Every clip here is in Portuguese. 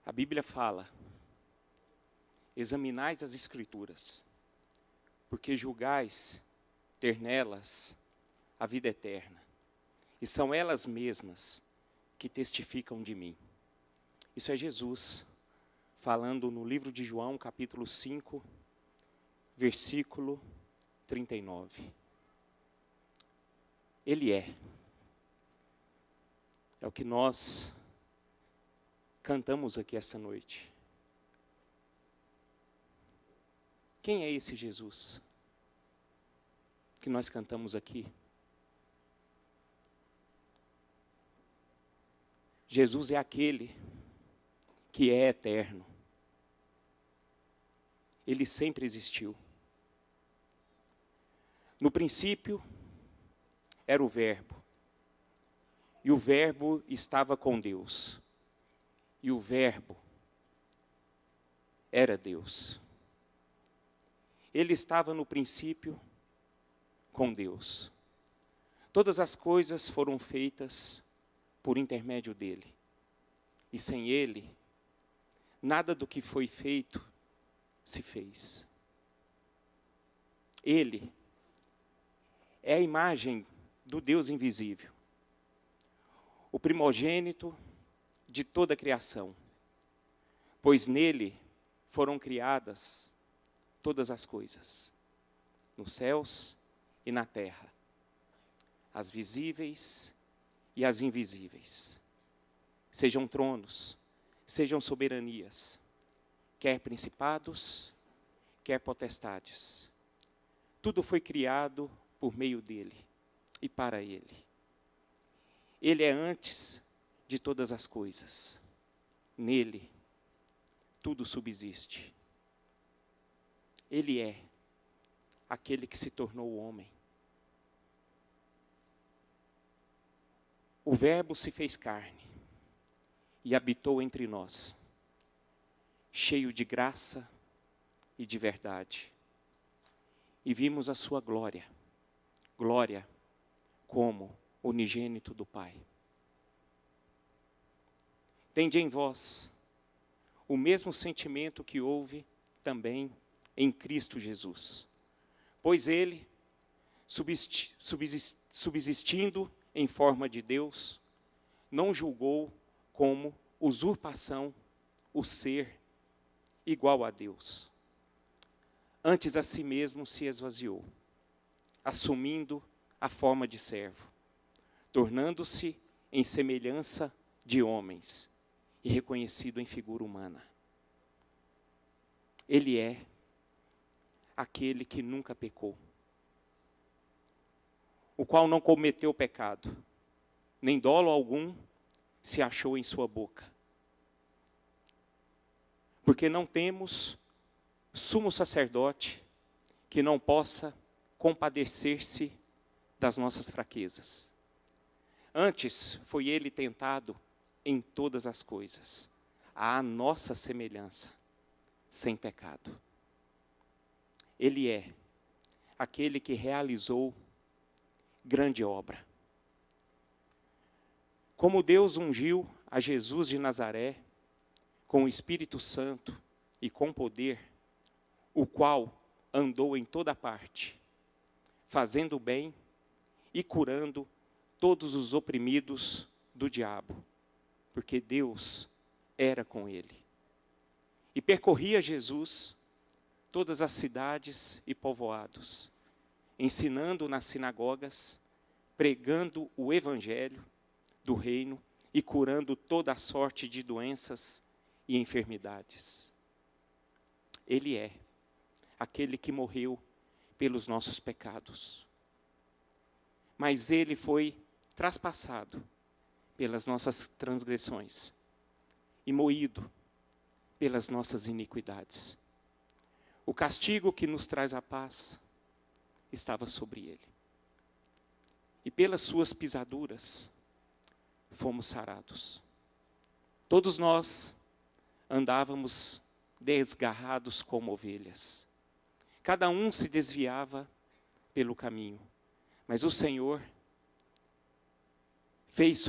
A Bíblia fala: examinais as Escrituras, porque julgais ter nelas a vida eterna, e são elas mesmas que testificam de mim. Isso é Jesus falando no livro de João, capítulo 5, versículo 39. Ele é o que nós cantamos aqui esta noite. Quem é esse Jesus que nós cantamos aqui? Jesus é aquele que é eterno. Ele sempre existiu. No princípio era o Verbo, e o Verbo estava com Deus, e o Verbo era Deus. Ele estava no princípio com Deus. Todas as coisas foram feitas por intermédio dele. E sem ele, nada do que foi feito se fez. Ele é a imagem do Deus invisível, o primogênito de toda a criação, pois nele foram criadas todas as coisas, nos céus e na terra, as visíveis e as invisíveis, sejam tronos, sejam soberanias, quer principados, quer potestades. Tudo foi criado por meio dele e para ele. Ele é antes de todas as coisas. Nele, tudo subsiste. Ele é aquele que se tornou homem. O Verbo se fez carne e habitou entre nós, cheio de graça e de verdade. E vimos a sua glória, glória como unigênito do Pai. Tende em vós o mesmo sentimento que houve também em Cristo Jesus, pois ele, subsistindo em forma de Deus, não julgou como usurpação o ser igual a Deus. Antes a si mesmo se esvaziou, assumindo a forma de servo, tornando-se em semelhança de homens e reconhecido em figura humana. Ele é aquele que nunca pecou, o qual não cometeu pecado, nem dolo algum se achou em sua boca. Porque não temos sumo sacerdote que não possa compadecer-se das nossas fraquezas. Antes foi ele tentado em todas as coisas, à nossa semelhança, sem pecado. Ele é aquele que realizou grande obra. Como Deus ungiu a Jesus de Nazaré com o Espírito Santo e com poder, o qual andou em toda parte, fazendo bem e curando todos os oprimidos do diabo, porque Deus era com ele. E percorria Jesus todas as cidades e povoados, ensinando nas sinagogas, pregando o evangelho do reino e curando toda a sorte de doenças e enfermidades. Ele é aquele que morreu pelos nossos pecados. Mas ele foi traspassado pelas nossas transgressões e moído pelas nossas iniquidades. O castigo que nos traz a paz estava sobre ele. E pelas suas pisaduras fomos sarados. Todos nós andávamos desgarrados como ovelhas. Cada um se desviava pelo caminho. Mas o Senhor fez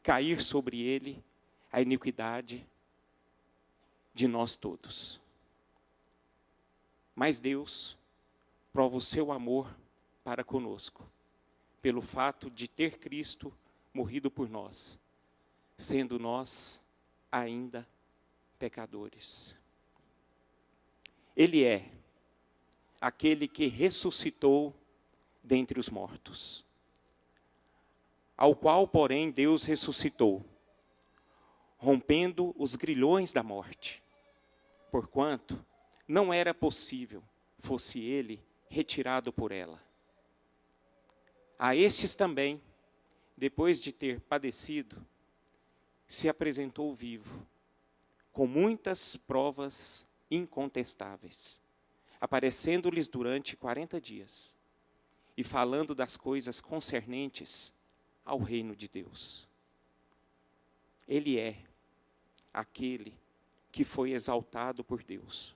cair sobre ele a iniquidade de nós todos. Mas Deus prova o seu amor para conosco, pelo fato de ter Cristo morrido por nós, sendo nós ainda pecadores. Ele é aquele que ressuscitou dentre os mortos, ao qual, porém, Deus ressuscitou, rompendo os grilhões da morte, porquanto não era possível fosse ele retirado por ela. A estes também, depois de ter padecido, se apresentou vivo, com muitas provas incontestáveis, aparecendo-lhes durante 40 dias, e falando das coisas concernentes ao reino de Deus. Ele é aquele que foi exaltado por Deus,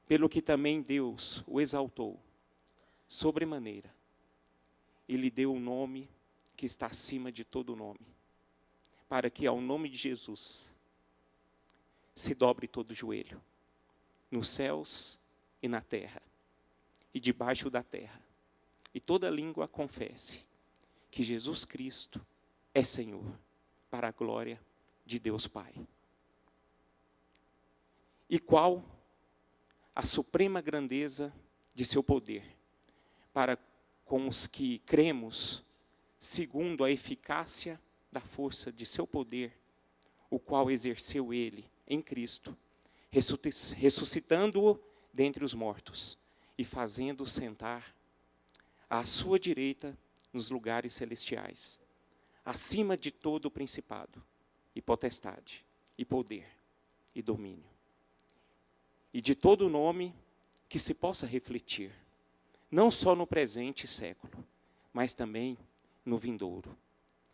pelo que também Deus o exaltou sobremaneira, e lhe deu o nome que está acima de todo nome, para que ao nome de Jesus se dobre todo o joelho, nos céus e na terra, e debaixo da terra, e toda língua confesse que Jesus Cristo é Senhor, para a glória de Deus Pai. E qual a suprema grandeza de seu poder, para com os que cremos, segundo a eficácia da força de seu poder, o qual exerceu ele em Cristo, ressuscitando-o dentre os mortos e fazendo-o sentar à sua direita nos lugares celestiais, acima de todo o principado, e potestade, e poder, e domínio, e de todo nome que se possa refletir, não só no presente século, mas também no vindouro.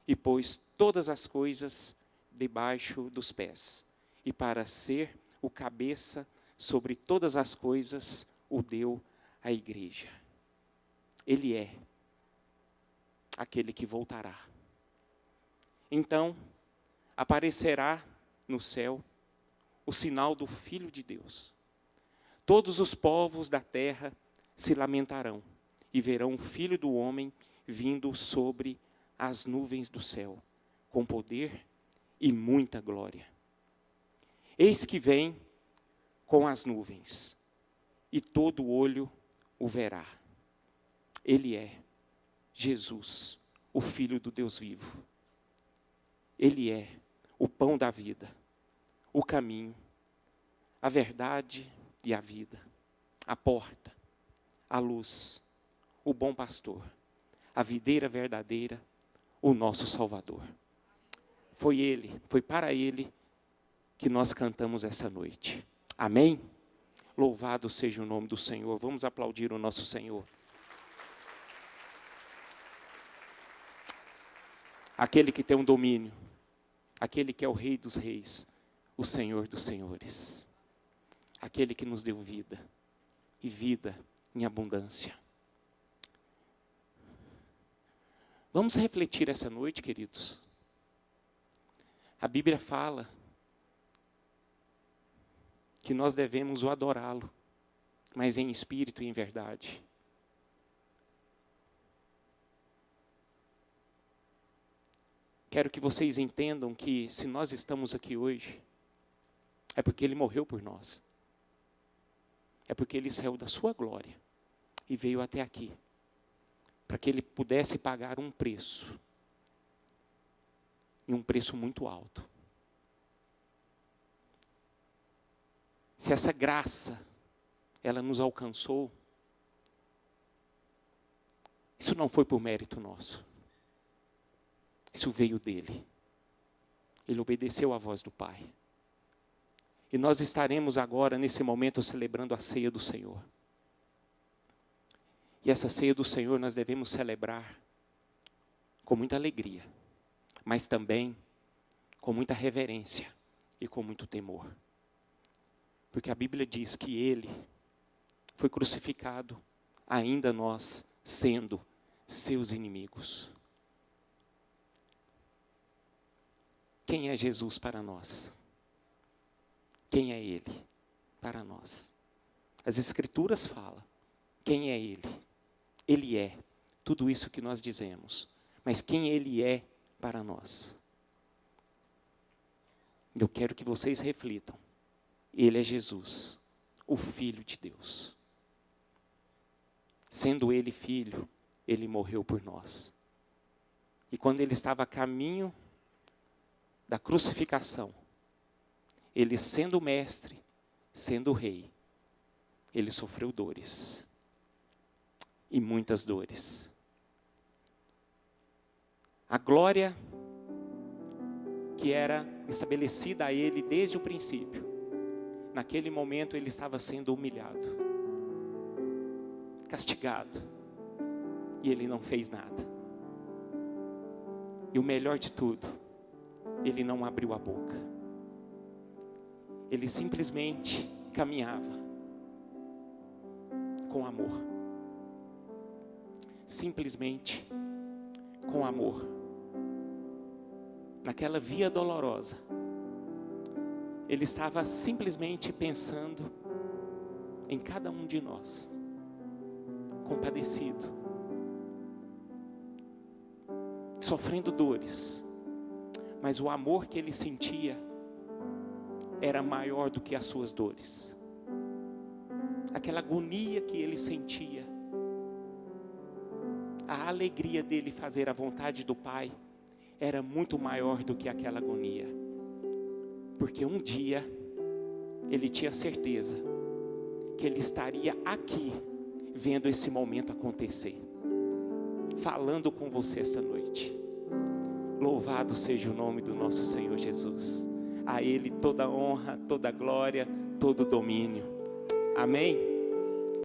E pôs todas as coisas debaixo dos pés, e para ser o cabeça sobre todas as coisas, o deu à igreja. Ele é aquele que voltará. Então, aparecerá no céu o sinal do Filho de Deus. Todos os povos da terra se lamentarão e verão o Filho do Homem vindo sobre as nuvens do céu, com poder e muita glória. Eis que vem com as nuvens, e todo olho o verá. Ele é Jesus, o Filho do Deus vivo. Ele é o pão da vida, o caminho, a verdade e a vida, a porta, a luz, o bom pastor, a videira verdadeira, o nosso Salvador. Foi Ele, foi para Ele que nós cantamos essa noite. Amém? Louvado seja o nome do Senhor. Vamos aplaudir o nosso Senhor. Aquele que tem um domínio, aquele que é o Rei dos Reis, o Senhor dos Senhores, aquele que nos deu vida, e vida em abundância. Vamos refletir essa noite, queridos. A Bíblia fala que nós devemos o adorá-lo, mas em espírito e em verdade. Quero que vocês entendam que se nós estamos aqui hoje, é porque Ele morreu por nós. É porque Ele saiu da sua glória e veio até aqui, para que Ele pudesse pagar um preço, e um preço muito alto. Se essa graça, ela nos alcançou, isso não foi por mérito nosso. Isso veio dele. Ele obedeceu à voz do Pai. E nós estaremos agora, nesse momento, celebrando a ceia do Senhor. E essa ceia do Senhor nós devemos celebrar com muita alegria, mas também com muita reverência e com muito temor. Porque a Bíblia diz que Ele foi crucificado, ainda nós sendo seus inimigos. Quem é Jesus para nós? Quem é Ele para nós? As Escrituras falam. Quem é Ele? Ele é tudo isso que nós dizemos. Mas quem Ele é para nós? Eu quero que vocês reflitam. Ele é Jesus, o Filho de Deus. Sendo Ele Filho, Ele morreu por nós. E quando Ele estava a caminho da crucificação, Ele sendo mestre, sendo rei, Ele sofreu dores. E muitas dores. A glória que era estabelecida a Ele desde o princípio, naquele momento Ele estava sendo humilhado, castigado, e Ele não fez nada. E o melhor de tudo, Ele não abriu a boca. Ele simplesmente caminhava com amor. Simplesmente com amor. Naquela via dolorosa, Ele estava simplesmente pensando em cada um de nós, compadecido, sofrendo dores, mas o amor que Ele sentia era maior do que as suas dores. Aquela agonia que Ele sentia, a alegria dele fazer a vontade do Pai era muito maior do que aquela agonia. Porque um dia Ele tinha certeza que Ele estaria aqui vendo esse momento acontecer, falando com você esta noite. Louvado seja o nome do nosso Senhor Jesus. A Ele toda honra, toda glória, todo domínio. Amém?